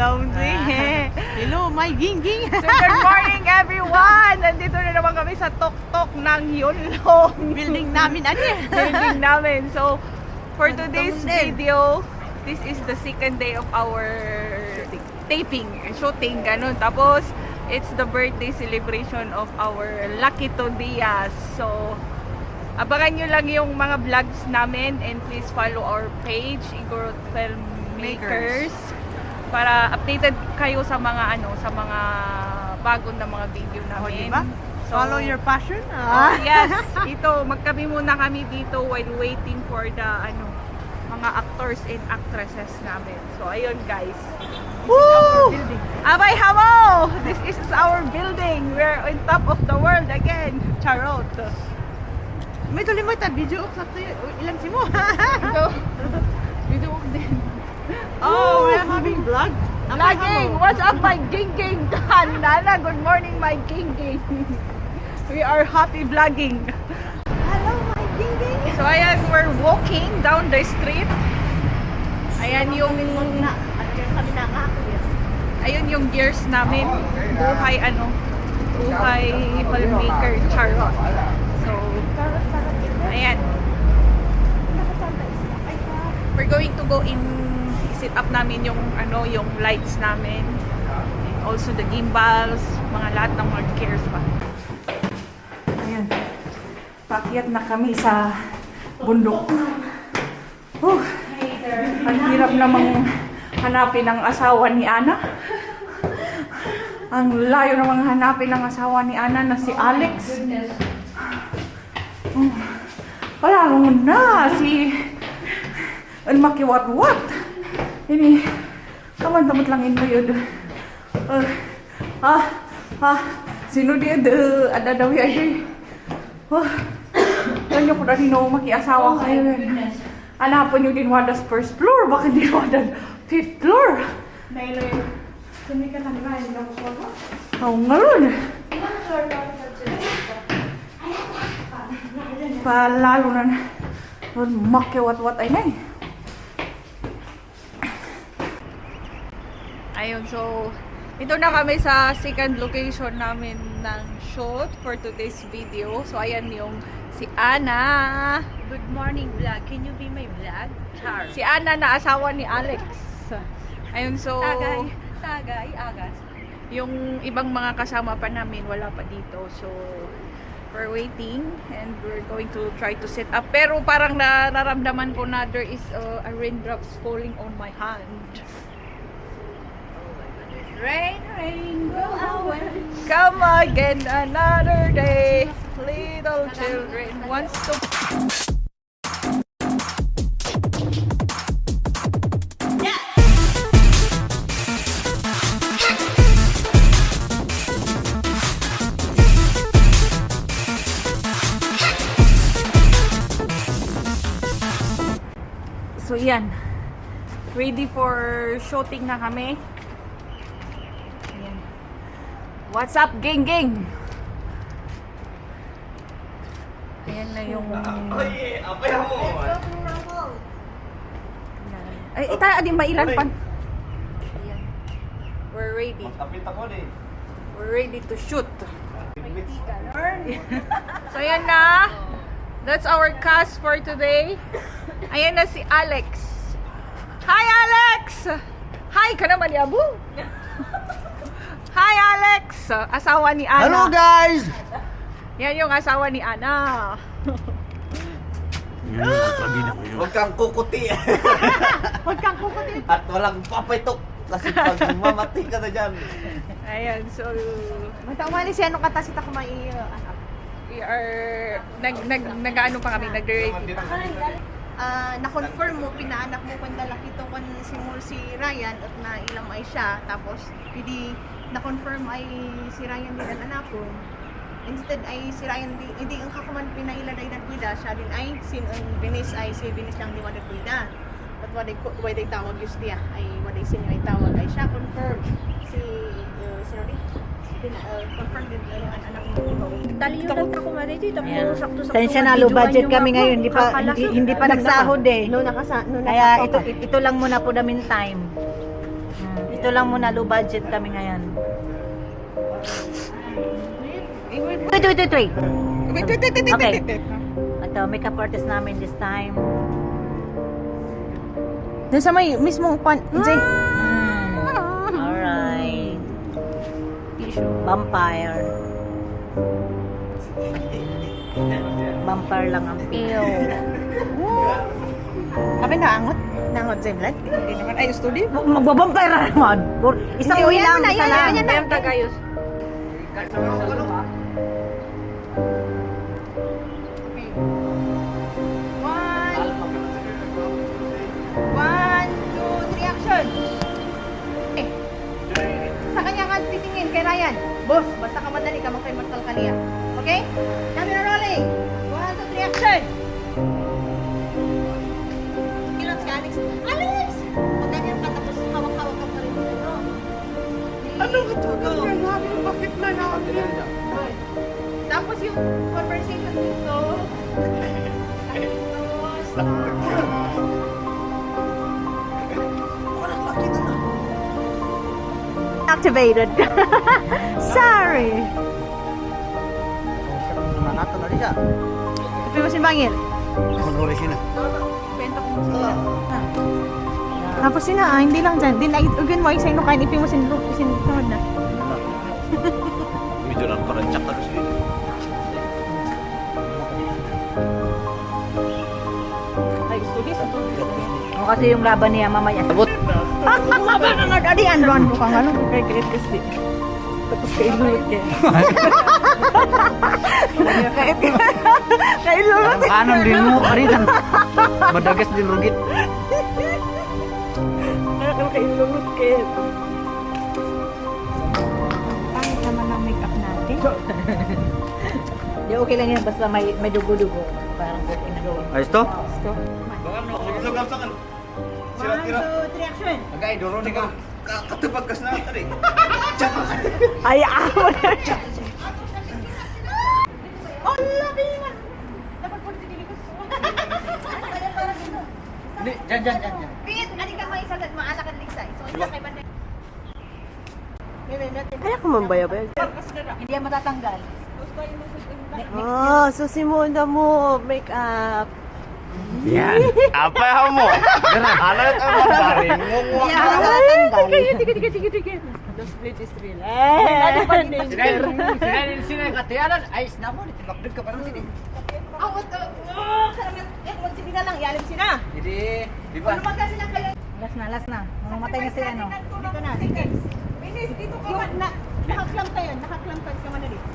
Lousy. Hello, my gingging. So, good morning everyone! Nandito na naman kami sa Tok-Tok ng Yunlong. Building namin, ano yan? Building namin. So, for today's Nagtamunin. video, this is the second day of our shooting, ganun. Tapos, it's the birthday celebration of our Lucky Diaz. So, abangan nyo lang yung mga vlogs namin and please follow our page, Igorot Filmmakers, para updated kayo sa mga sa mga bago na mga video O, namin. diba? So, Follow your passion. oh, yes, ito magkabi muna kami dito while waiting for the mga actors and actresses namin. So ayun guys. Woo! Abay hamo! This is our building. We're on top of the world again. Charot. May tuloy mo ita, video sa ilan si mo. Ito. Video din. Oh, we're having vlog. Vlogging! What's up my gingging? Nana, good morning my gingging. We are happy vlogging. Hello, my gingging. So ayan, we're walking down the street. Ayan yung ayun yung gears namin. Buhay buhay filmmaker charot. So ayan. We're going to go in, set up namin yung yung lights namin. And also the gimbals, mga lahat ng mga gears pa. Ayan. Paakyat na kami sa bundok. Ang hirap namang hanapin ang asawa ni Ana. Ang layo namang hanapin ang asawa ni Ana na si Alex. Wala naman na si makiwat-wat. Ini kaman-tamot lang ino yun. Sino dia ada daw yan. Alam niyo po na rin makiasawa kayo. Hanapan nyo din wadas first floor, baka din wadas fifth floor. Dahil kami ka lang na, hindi ako swaga. Oo nga ron. Palalo na makiwat-wat ay na eh. Ayun, so ito na kami sa second location namin ng shoot for today's video. So ayan yung si Ana. Good morning, vlog. Can you be my vlog? Char. Si Ana na asawa ni Alex. Ayun, so Tagay, agas. yung ibang mga kasama pa namin wala pa dito. So we're waiting and we're going to try to set up. Pero parang nararamdaman ko na there is a raindrops falling on my hand. Rain, rain, go away. Come again another day. Little children wants to. So yan. Ready for shooting na kami. Ayan. What's up, gang gang? Ayan na yung ay, ita din mailan pa. Ayan. We're ready. We're ready to shoot. So ayan na. That's our cast for today. Ayan na si Alex. Hi Alex! Hi ka naman yabu. Hi Alex! Asawa ni Ana. Hello guys! Yan yung asawa ni Ana. Huwag kang kukuti. Huwag kang kukutin. At walang papitok. Kasi pag mamati ka na dyan. Ayan, so Matawali siya nung katasit ako may we are nag-ano pa kami, nag-ready pa. na-confirm mo, pinaanak mo kung lalaki to kung si Ryan at na ilang ay siya. Tapos, hindi na-confirm ay si Ryan din ang anakon. Instead ay si Ryan hindi ang kakaman pinailan ay nagkuida. Siya din ay si Venice lang di wadagkuida. At waday tawag yus diya ay waday sinyo ay tawag ay siya confirm. Sino din? Confirm din ang anak mo. Taliyo lang ako man dito, tapos sakto-sakto. Sensya na, low budget kami ngayon, hindi pa nagsahod eh. No, Kaya ito lang muna po the meantime. Dito lang muna, low budget kami ngayon. Wait. Okay. Ito, makeup artist namin this time. Doon sa may mismong Alright. Vampire. Vampire lang ang pio. Abi naangot? Naangot sa imlan? Hindi naman. Ay, studio? Magbabampire na naman. Isang Hindi, uwi yan lang, na, isa yan, lang. yan na. Mayroon tagayos. One, two, three, action! Eh, sa kanya ka titingin kay Ryan. Boss, basta ka madali ka kay Martal Kalia. Okay? Camera rolling. One, two, three, action! Ilan si Alex? Alex! Pag ganyan ka tapos hawak-hawak ka pa rin dito. Ano ka to? Bakit na namin? Tapos yung conversation dito. Activated. Sorry. Manato na rin siya. Tapi mo si Bangil. Manuri sila. Tapos sina, hindi lang dyan. Din ay ugin mo ay sa'yo kain ipin mo sinunod na. Medyo lang parang tsaka rin sila. O kasi yung laban niya mamaya. Abot. Kumaba ka nga dali andron mo kang ano kay Great kasi. Tapos kay Lulot kaya. Kay Lulot. Kanon din mo, arisan. Madagas din rugit. Kay Lulot kaya. Pangit naman ang make-up natin. Di okay lang yan basta may dugo-dugo. Parang okay na gawin. Ayos to? One, two, three, action! Agay, duro ni ka. Katupag kas na tadi. Ay, ako na. Oh, laki naman! Dapat po tinili ko. Hindi, dyan. Pit, ani ka may sagat maala ka liksay. So, isa kay Banday. Kaya ko mambayabay. Hindi yan matatanggal. Oh, so simula mo make up. Yan. Apa mo? Ano ito ang mabaring mo? Hindi yan matatanggal. The split is real. Sinay katiyanan. Ayos na mo. Ditibakdod ka parang sini. Awat, karaman, mag-sibina lang, ialim sila. Hindi. Di ba? Ano magka sila kayo? Last na. Mamamatay na si ano. Dito na, seconds. Binis, dito ka man. Nakaklam kayo, nakaklam ka man na dito.